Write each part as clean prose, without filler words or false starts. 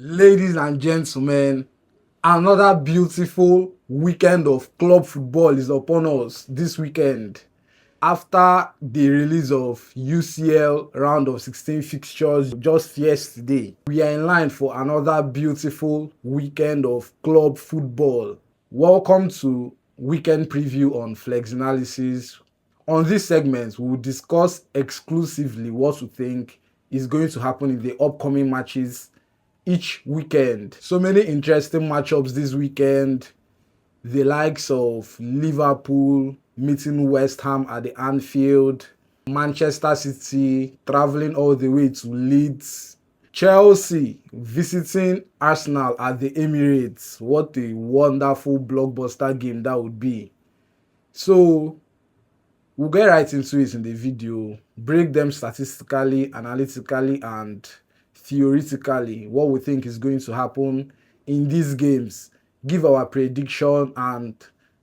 Ladies and gentlemen, another beautiful weekend of club football is upon us this weekend. After the release of UCL round of 16 fixtures just yesterday, we are in line for another beautiful weekend of club football. Welcome to Weekend Preview on Flex Analysis. On this segment, we will discuss exclusively what we think is going to happen in the upcoming matches each weekend. So many interesting matchups this weekend. The likes of Liverpool meeting West Ham at the Anfield, Manchester City traveling all the way to Leeds, Chelsea visiting Arsenal at the Emirates. What a wonderful blockbuster game that would be. So we'll get right into it in the video, break them statistically, analytically, and theoretically what we think is going to happen in these games, give our prediction, and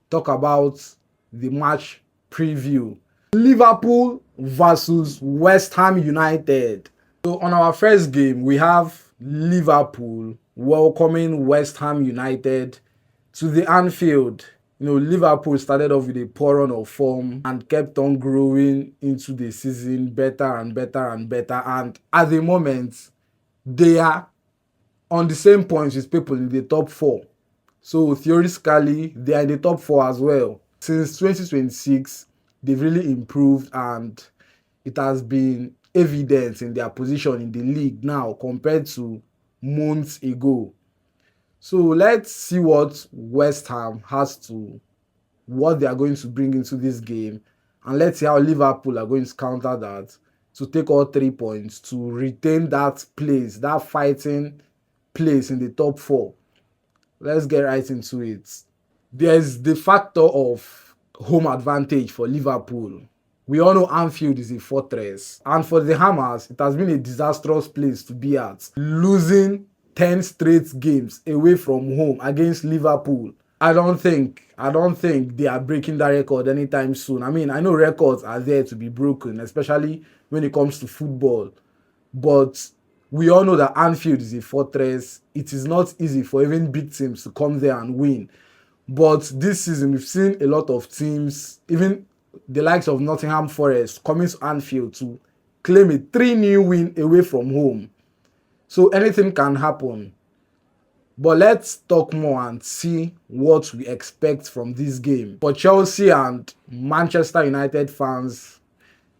talk about the match preview. Liverpool versus West Ham United. So on our first game, we have Liverpool welcoming West Ham United to the Anfield. Liverpool started off with a poor run of form and kept on growing into the season better and better and better. And at the moment, they are on the same points with people in the top four. So theoretically, they are in the top four as well. Since 2026, they've really improved and it has been evident in their position in the league now compared to months ago. So let's see what West Ham what they are going to bring into this game, and let's see how Liverpool are going to counter that to take all 3 points to retain that place, that fighting place in the top four. Let's get right into it. There's the factor of home advantage for Liverpool. We all know Anfield is a fortress, and for the Hammers, it has been a disastrous place to be at, losing 10 straight games away from home against Liverpool. I don't think they are breaking that record anytime soon. I mean, I know records are there to be broken, especially when it comes to football. But we all know that Anfield is a fortress. It is not easy for even big teams to come there and win. But this season, we've seen a lot of teams, even the likes of Nottingham Forest, coming to Anfield to claim a 3-0 win away from home. So anything can happen. But let's talk more and see what we expect from this game. For Chelsea and Manchester United fans,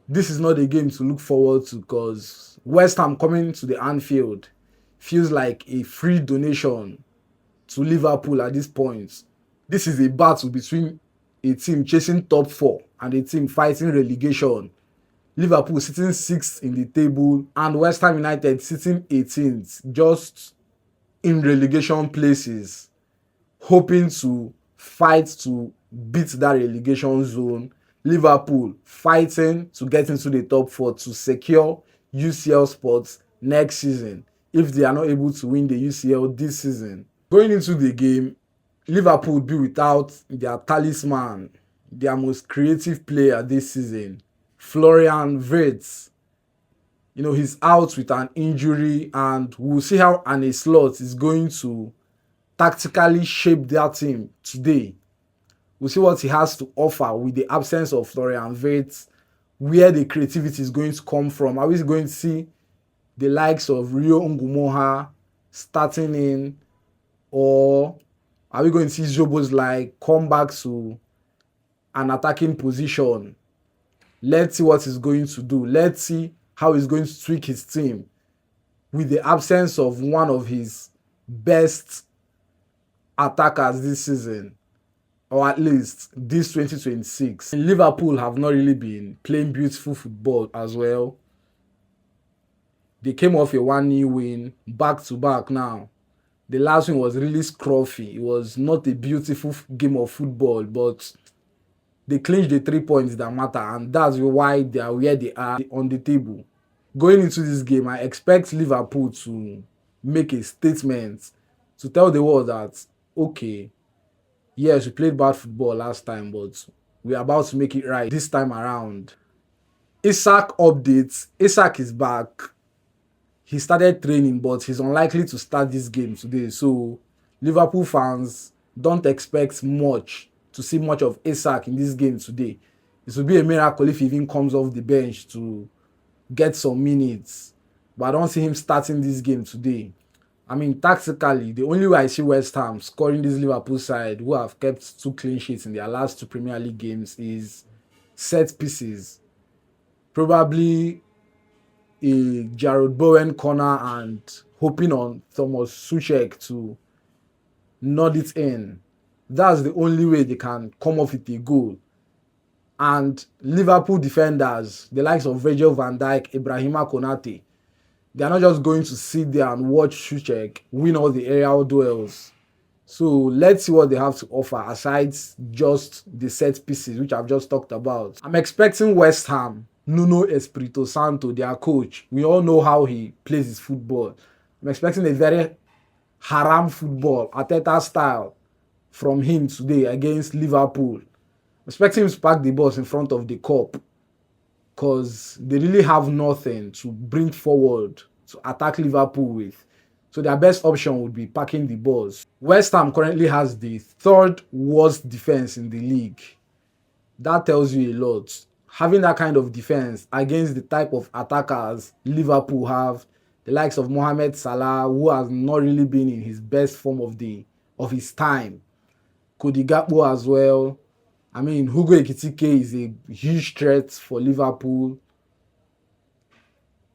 this is not a game to look forward to because West Ham coming to the Anfield feels like a free donation to Liverpool at this point. This is a battle between a team chasing top four and a team fighting relegation. Liverpool sitting 6th in the table and West Ham United sitting 18th, just in relegation places, hoping to fight to beat that relegation zone. Liverpool fighting to get into the top four to secure UCL spots next season if they are not able to win the UCL this season. Going into the game, Liverpool would be without their talisman, their most creative player this season, Florian Wirtz. He's out with an injury, and we'll see how Arne is going to tactically shape their team today. We'll see what he has to offer with the absence of Florian Wirtz, where the creativity is going to come from. Are we going to see the likes of Rio Ngumoha starting in, or are we going to see Jobos like come back to an attacking position? Let's see what he's going to do. Let's see how he's going to tweak his team with the absence of one of his best attackers this season, or at least this 2026. Liverpool have not really been playing beautiful football as well. They came off a 1-0 win back to back now. The last one was really scruffy. It was not a beautiful game of football, but they clinched the 3 points that matter, and that's why they are where they are on the table. Going into this game, I expect Liverpool to make a statement to tell the world that, okay, yes, we played bad football last time, but we're about to make it right this time around. Isak updates. Isak is back. he started training, but he's unlikely to start this game today. So Liverpool fans don't expect to see much of Isak in this game today. It would be a miracle if he even comes off the bench to get some minutes. But I don't see him starting this game today. I mean, tactically, the only way I see West Ham scoring this Liverpool side, who have kept 2 clean sheets in their last 2 Premier League games, is set pieces. Probably a Jared Bowen corner and hoping on Thomas Suchek to nod it in. That's the only way they can come off with a goal. And Liverpool defenders, the likes of Virgil van Dijk, Ibrahima Konate, they are not just going to sit there and watch Suchek win all the aerial duels. So let's see what they have to offer aside just the set pieces, which I've just talked about. I'm expecting West Ham, Nuno Espirito Santo, their coach. We all know how he plays his football. I'm expecting a very haram football, Arteta style, from him today against Liverpool. I'm expecting him to pack the balls in front of the cup, because they really have nothing to bring forward to attack Liverpool with. So their best option would be packing the balls. West Ham currently has the 3rd worst defense in the league. That tells you a lot. Having that kind of defense against the type of attackers Liverpool have, the likes of Mohamed Salah, who has not really been in his best form of his time. Cody Gakpo as well. I mean, Hugo Ekitike is a huge threat for Liverpool.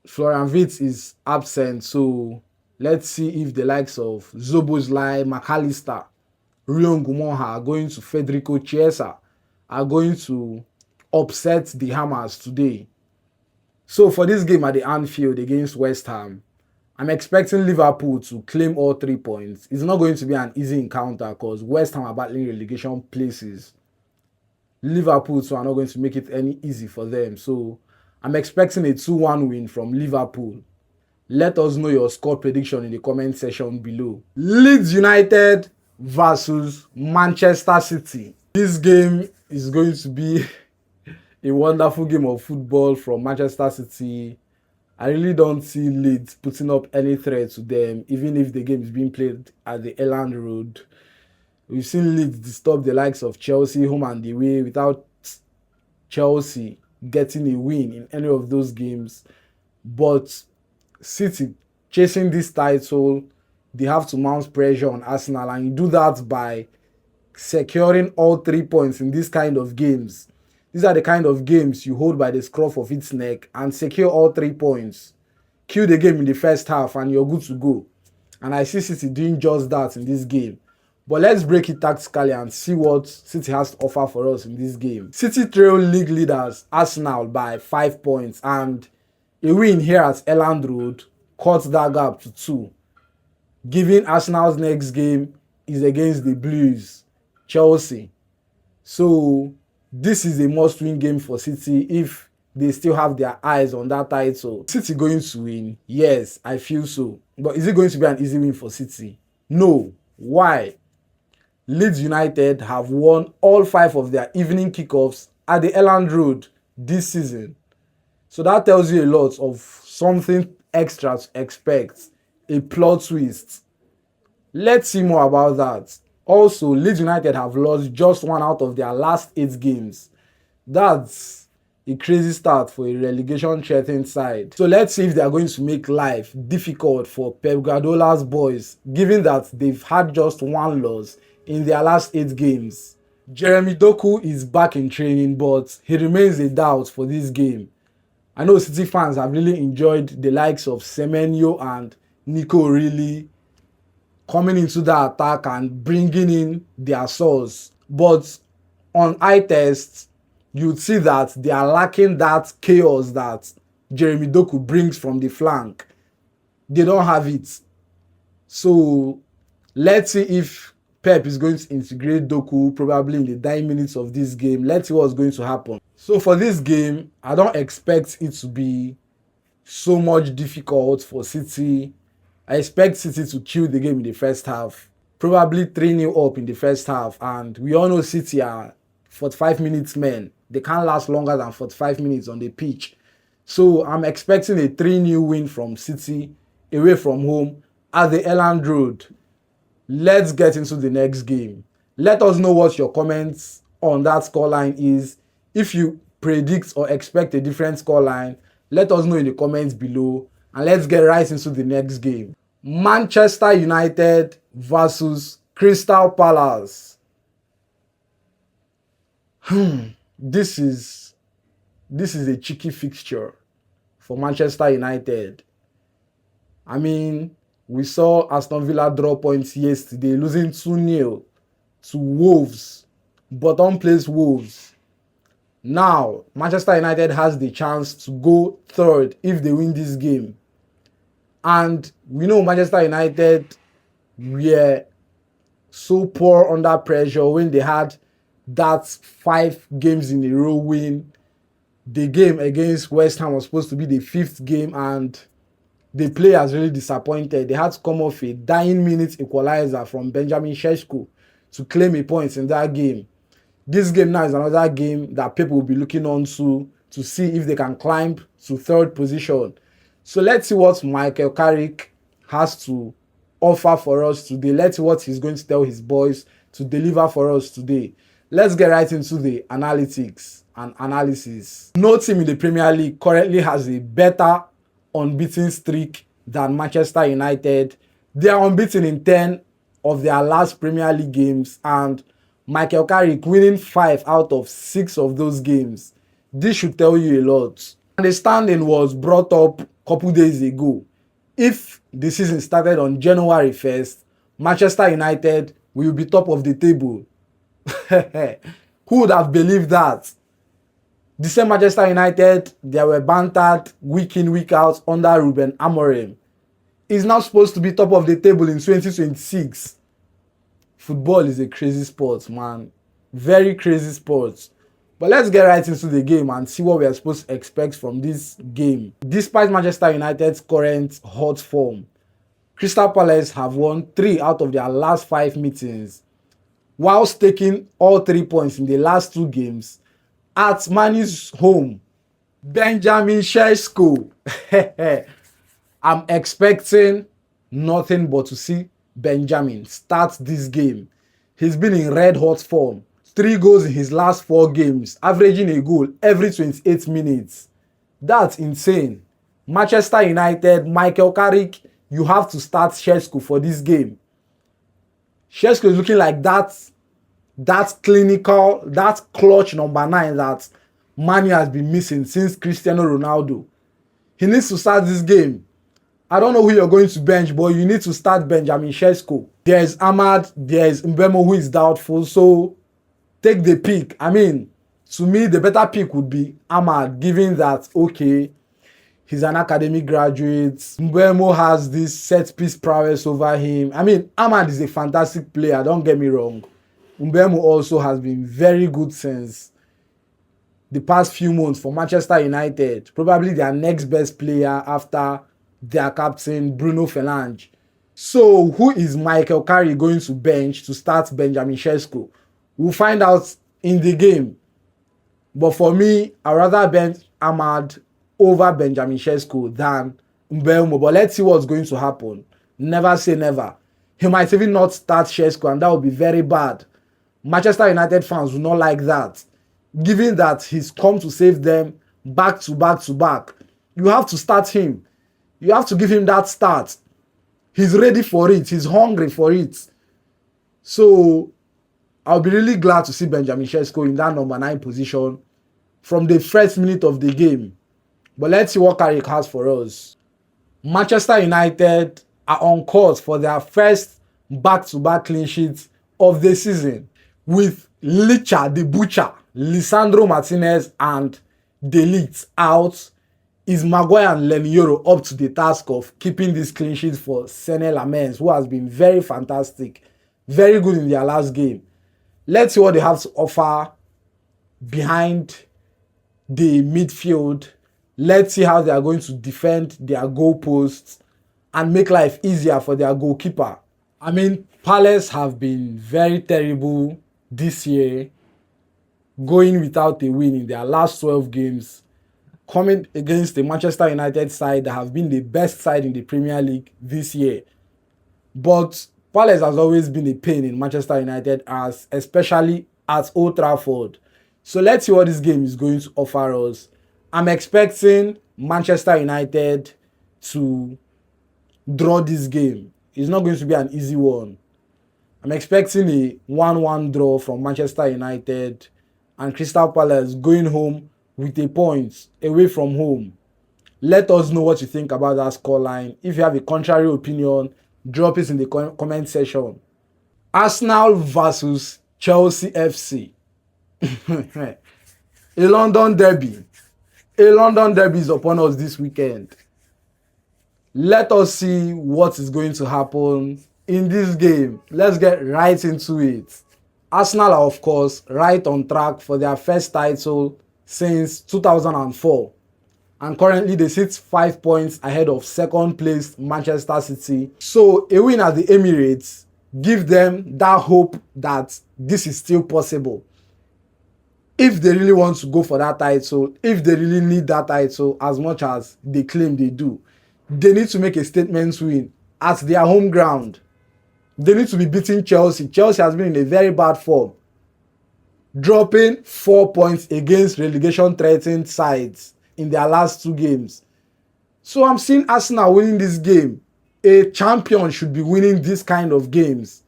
Florian Wirtz is absent, so let's see if the likes of Szoboszlai, McAllister, Rion Gumoha are going to Federico Chiesa, are going to upset the Hammers today. So for this game at the Anfield against West Ham, I'm expecting Liverpool to claim all 3 points. It's not going to be an easy encounter because West Ham are battling relegation places. Liverpool too are not going to make it any easy for them. So I'm expecting a 2-1 win from Liverpool. Let us know your score prediction in the comment section below. Leeds United versus Manchester City. This game is going to be a wonderful game of football from Manchester City. I really don't see Leeds putting up any threat to them, even if the game is being played at the Elland Road. We've seen Leeds disturb the likes of Chelsea home and away without Chelsea getting a win in any of those games. But City chasing this title, they have to mount pressure on Arsenal, and you do that by securing all 3 points in this kind of games. These are the kind of games you hold by the scruff of its neck and secure all 3 points. Kill the game in the first half and you're good to go. And I see City doing just that in this game. But let's break it tactically and see what City has to offer for us in this game. City trail league leaders Arsenal by 5 points, and a win here at Elland Road cuts that gap to 2. Given Arsenal's next game is against the Blues, Chelsea. So this is a must-win game for City if they still have their eyes on that title. City going to win? Yes, I feel so. But is it going to be an easy win for City? No. Why? Leeds United have won all 5 of their evening kickoffs at the Elland Road this season. So that tells you a lot of something extra to expect. A plot twist. Let's see more about that. Also, Leeds United have lost just 1 out of their last 8 games. That's a crazy start for a relegation-threatened side. So let's see if they are going to make life difficult for Pep Guardiola's boys, given that they've had just 1 loss in their last 8 games. Jeremy Doku is back in training, but he remains a doubt for this game. I know City fans have really enjoyed the likes of Semenyo and Nico really coming into the attack and bringing in their source. But on eye test, you'd see that they are lacking that chaos that Jeremy Doku brings from the flank. They don't have it. So let's see if Pep is going to integrate Doku probably in the 9 minutes of this game. Let's see what's going to happen. So for this game, I don't expect it to be so much difficult for City. I expect City to kill the game in the first half. Probably 3-0 up in the first half. And we all know City are 45 minutes men. They can't last longer than 45 minutes on the pitch. So I'm expecting a 3-0 win from City away from home at the Elland Road. Let's get into the next game. Let us know what your comments on that scoreline is. If you predict or expect a different scoreline, let us know in the comments below, and let's get right into the next game. Manchester United versus Crystal Palace. This is a cheeky fixture for Manchester United. I mean, we saw Aston Villa draw points yesterday, losing 2-0 to Wolves, bottom place Wolves. Now, Manchester United has the chance to go third if they win this game. And we know Manchester United were so poor under pressure when they had that 5 games in a row win. The game against West Ham was supposed to be the 5th game, and the players really disappointed. They had to come off a dying minute equalizer from Benjamin Sesko to claim a point in that game. This game now is another game that people will be looking on to see if they can climb to 3rd position. So let's see what Mikel Carrick has to offer for us today. Let's see what he's going to tell his boys to deliver for us today. Let's get right into the analytics and analysis. No team in the Premier League currently has a better unbeaten streak than Manchester United. They are unbeaten in 10 of their last Premier League games, and Mikel Carrick winning 5 out of 6 of those games. This should tell you a lot. And the standing was brought up a couple days ago. If the season started on January 1st, Manchester United will be top of the table. Who would have believed that? The same Manchester United, they were bantered week in, week out under Ruben Amorim, is now supposed to be top of the table in 2026. Football is a crazy sport, man. Very crazy sport. But let's get right into the game and see what we are supposed to expect from this game. Despite Manchester United's current hot form, Crystal Palace have won 3 out of their last 5 meetings, whilst taking all 3 points in the last 2 games at Man U's home. Benjamin Sesko. I'm expecting nothing but to see Benjamin start this game. He's been in red hot form. 3 goals in his last 4 games, averaging a goal every 28 minutes. That's insane. Manchester United, Mikel Carrick, you have to start Sesko for this game. Sesko is looking like that clinical, that clutch number 9 that Man U has been missing since Cristiano Ronaldo. He needs to start this game. I don't know who you're going to bench, but you need to start Benjamin Sesko. There's Ahmad, there's Mbeumo who is doubtful, so take the pick. I mean, to me, the better pick would be Ahmad, given that, okay, he's an academic graduate. Mbeumo has this set-piece prowess over him. I mean, Ahmad is a fantastic player, don't get me wrong. Mbeumo also has been very good since the past few months for Manchester United. Probably their next best player after their captain, Bruno Fernandes. So, who is Mikel Carrick going to bench to start Benjamin Sesko? We'll find out in the game. But for me, I'd rather bench Ahmad over Benjamin Sesko than Mbeumo. But let's see what's going to happen. Never say never. He might even not start Sesko, and that would be very bad. Manchester United fans will not like that. Given that he's come to save them back to back to back, you have to start him. You have to give him that start. He's ready for it. He's hungry for it. So, I'll be really glad to see Benjamin Sesko in that number 9 position from the first minute of the game. But let's see what Carrick has for us. Manchester United are on course for their first back-to-back clean sheets of the season, with Licha the Butcher, Lisandro Martinez and De Ligt out. Is Maguire and Lenioro up to the task of keeping this clean sheet for Senne Lammens, who has been very fantastic, very good in their last game? Let's see what they have to offer behind the midfield. Let's see how they are going to defend their goalposts and make life easier for their goalkeeper. I mean, Palace have been very terrible this year, going without a win in their last 12 games. coming against the Manchester United side that have been the best side in the Premier League this year. But Palace has always been a pain in Manchester United, especially at Old Trafford. So let's see what this game is going to offer us. I'm expecting Manchester United to draw this game. It's not going to be an easy one. I'm expecting a 1-1 draw from Manchester United and Crystal Palace going home with a point away from home. Let us know what you think about that scoreline. If you have a contrary opinion, drop it in the comment section. Arsenal versus Chelsea FC. A London derby. A London derby is upon us this weekend. Let us see what is going to happen in this game. Let's get right into it. Arsenal are, of course, right on track for their first title since 2004. And currently they sit 5 points ahead of second placed Manchester City. So a win at the Emirates gives them that hope that this is still possible. If they really want to go for that title, if they really need that title as much as they claim they do, they need to make a statement win at their home ground. They need to be beating Chelsea. Chelsea has been in a very bad form, dropping 4 points against relegation-threatened sides in their last 2 games. So I'm seeing Arsenal winning this game. A champion should be winning this kind of games.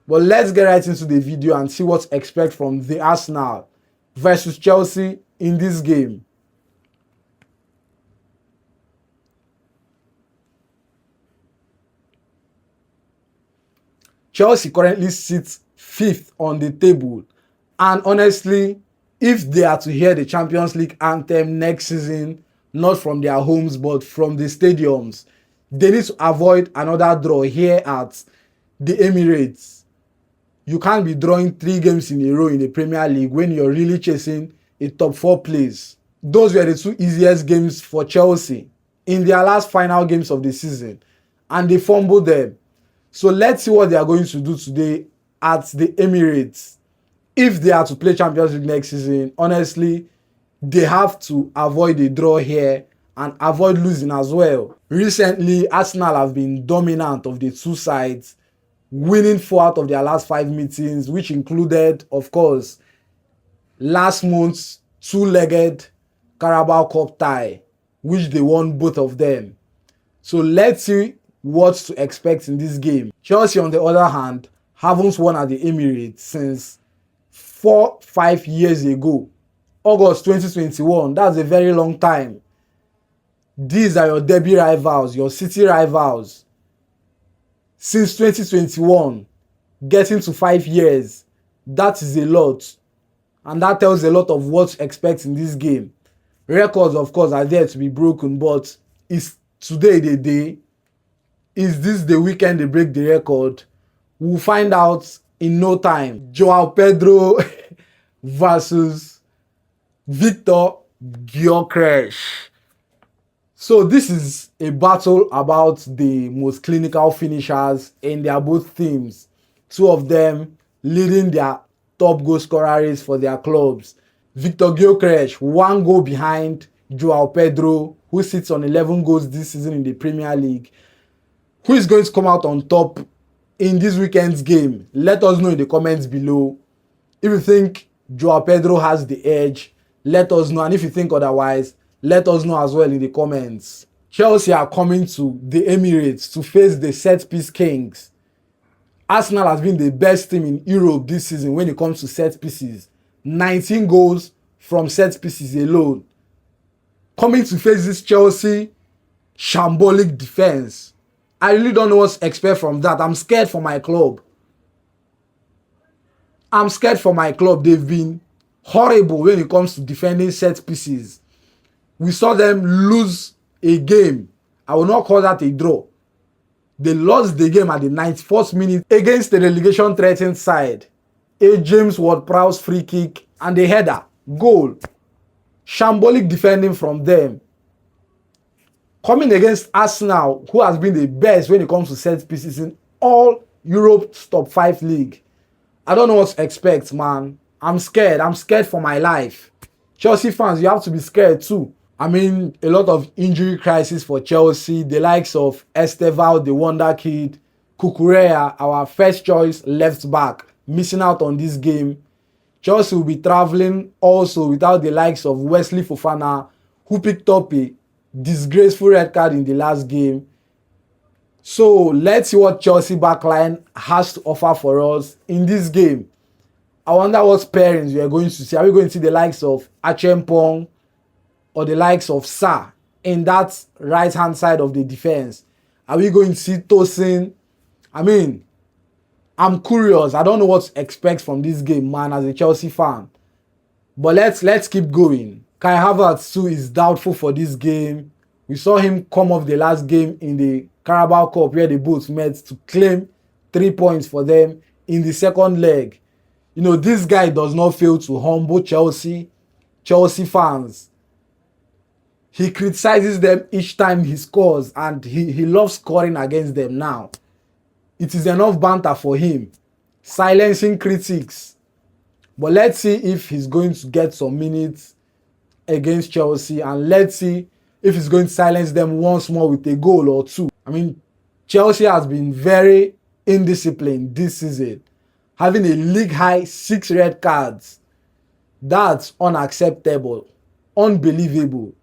But let's get right into the video and see what to expect from the Arsenal versus Chelsea in this game. Chelsea currently sits 5th on the table, and honestly, if they are to hear the Champions League anthem next season, not from their homes but from the stadiums, they need to avoid another draw here at the Emirates. You can't be drawing 3 games in a row in the Premier League when you're really chasing a top 4 place. Those were the 2 easiest games for Chelsea in their last final games of the season, and they fumbled them. So let's see what they are going to do today at the Emirates. If they are to play Champions League next season, honestly, they have to avoid a draw here and avoid losing as well. Recently, Arsenal have been dominant of the 2 sides, winning 4 out of their last 5 meetings, which included, of course, last month's 2-legged Carabao Cup tie, which they won both of them. So let's see what to expect in this game. Chelsea, on the other hand, haven't won at the Emirates since 4-5 years ago. August 2021, that's a very long time. These are your derby rivals, your city rivals. Since 2021, getting to 5 years, that is a lot. And that tells a lot of what to expect in this game. Records, of course, are there to be broken, but is today the day? Is this the weekend they break the record? We'll find out in no time. Joao Pedro versus Victor Gyökeres. So this is a battle about the most clinical finishers in their both teams. 2 of them leading their top goal scorer race for their clubs. Victor Gyökeres, 1 goal behind Joao Pedro, who sits on 11 goals this season in the Premier League. Who is going to come out on top in this weekend's game? Let us know in the comments below. If you think Joao Pedro has the edge, let us know. And if you think otherwise, let us know as well in the comments. Chelsea are coming to the Emirates to face the set-piece kings. Arsenal has been the best team in Europe this season when it comes to set pieces. 19 goals from set pieces alone. Coming to face this Chelsea shambolic defense. I really don't know what to expect from that. I'm scared for my club. I'm scared for my club. They've been horrible when it comes to defending set pieces. We saw them lose a game. I will not call that a draw. They lost the game at the 94th minute against the relegation-threatened side. A James Ward-Prowse free kick and a header. Goal. Shambolic defending from them. Coming against Arsenal, who has been the best when it comes to set pieces in all Europe's top 5 league. I don't know what to expect, man. I'm scared. I'm scared for my life. Chelsea fans, you have to be scared too. I mean, a lot of injury crisis for Chelsea. The likes of Esteval, the wonder kid, Kukurea, our first choice left back, missing out on this game. Chelsea will be travelling also without the likes of Wesley Fofana, who picked up a disgraceful red card in the last game. So let's see what Chelsea backline has to offer for us in this game. I wonder what pairings we are going to see. Are we going to see the likes of Achempong or the likes of Sa in that right-hand side of the defense? Are we going to see Tosin? I mean, I'm curious. I don't know what to expect from this game, man, as a Chelsea fan. But let's keep going. Kai Havertz too is doubtful for this game. We saw him come off the last game in the Carabao Cup where the both met to claim 3 points for them in the second leg. You know, this guy does not fail to humble Chelsea fans. He criticizes them each time he scores, and he loves scoring against them now. It is enough banter for him, silencing critics. But let's see if he's going to get some minutes against Chelsea, and let's see if he's going to silence them once more with a goal or two. I mean, Chelsea has been very indisciplined this season, having a league-high 6 red cards. That's unacceptable, unbelievable.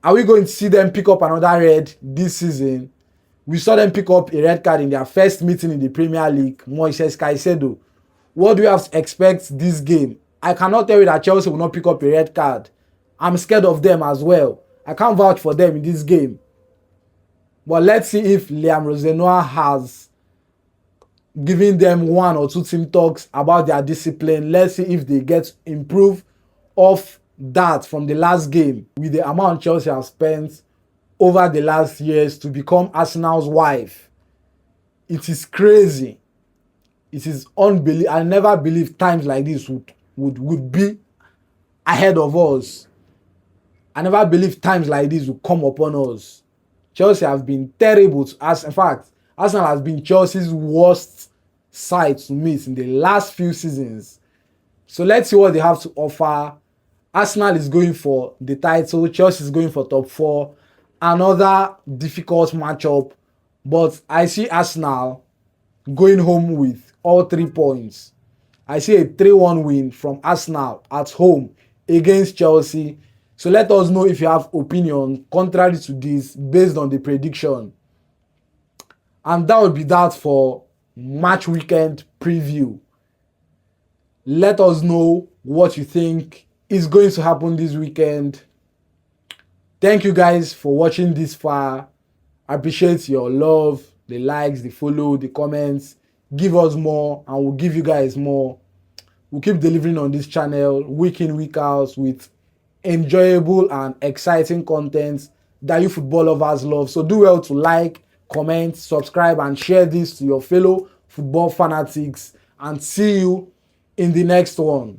Are we going to see them pick up another red this season? We saw them pick up a red card in their first meeting in the Premier League, Moises Caicedo. What do we have to expect this game? I cannot tell you that Chelsea will not pick up a red card. I'm scared of them as well. I can't vouch for them in this game. But let's see if Liam Rosenoir has given them 1 or 2 team talks about their discipline. Let's see if they get improved off that from the last game with the amount Chelsea have spent over the last years to become Arsenal's wife. It is crazy. It is unbelievable. I never believed times like this would be ahead of us. I never believed times like this would come upon us. Chelsea have been terrible to us. In fact, Arsenal has been Chelsea's worst side to meet in the last few seasons. So let's see what they have to offer. Arsenal is going for the title. Chelsea is going for top 4. Another difficult matchup. But I see Arsenal going home with all 3 points. I see a 3-1 win from Arsenal at home against Chelsea. So let us know if you have opinion contrary to this based on the prediction. And that would be that for match weekend preview. Let us know what you think is going to happen this weekend. Thank you guys for watching this far. I appreciate your love, the likes, the follow, the comments. Give us more and we'll give you guys more. We'll keep delivering on this channel week in, week out with enjoyable and exciting content that you football lovers love. So do well to like, comment, subscribe and share this to your fellow football fanatics, and see you in the next one.